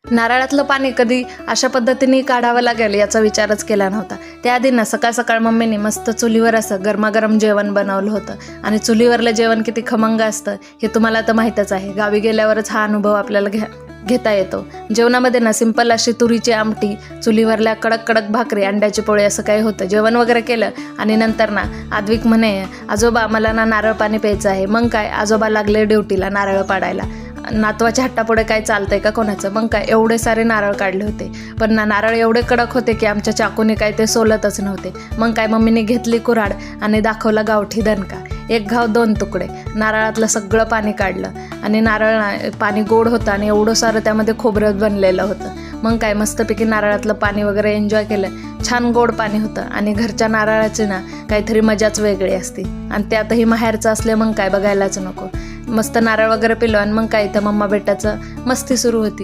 नारळातलं पाणी कधी अशा पद्धतीने काढावं लागेल याचा विचारच केला नव्हता. त्याआधी ना सकाळ सकाळ मम्मीने मस्त चुलीवर असं गरमागरम जेवण बनवलं होतं. आणि चुलीवरलं जेवण किती खमंग असतं हे तुम्हाला तर माहीतच आहे. गावी गेल्यावरच हा अनुभव आपल्याला घेता येतो. जेवणामध्ये ना सिंपल अशी तुरीची आमटी, चुलीवरल्या कडक कडक भाकरी, अंड्याची पोळी असं काही होतं. जेवण वगैरे केलं आणि नंतर ना आद्विक म्हणे, आजोबा मला ना नारळ पाणी प्यायचं आहे. मग काय, आजोबा लागले ड्युटीला नारळ पाडायला. नातवाच्या हट्टापुढे काय चालतंय का कोणाचं. मग काय एवढे सारे नारळ काढले होते. पण ना नारळ एवढे कडक होते की आमच्या चाकूने काय ते सोलतच नव्हते. मग काय मम्मीने घेतली कुऱ्हाड आणि दाखवला गावठी दणका. 1 घाव 2 तुकडे. नारळातलं सगळं पाणी काढलं आणि नारळ पाणी गोड होतं आणि एवढं सारं त्यामध्ये खोबरं बनलेलं होतं. मग काय मस्तपैकी नारळातलं पाणी वगैरे एन्जॉय केलं. छान गोड पाणी होतं आणि घरच्या नारळाची ना काहीतरी मजाच वेगळी असते. आणि त्यातही माहेरचं असले मग काय बघायलाच नको. मस्त नारळ वगैरे पिलो आणि मग काय इथं मम्मा बेटाचं मस्ती सुरू होती.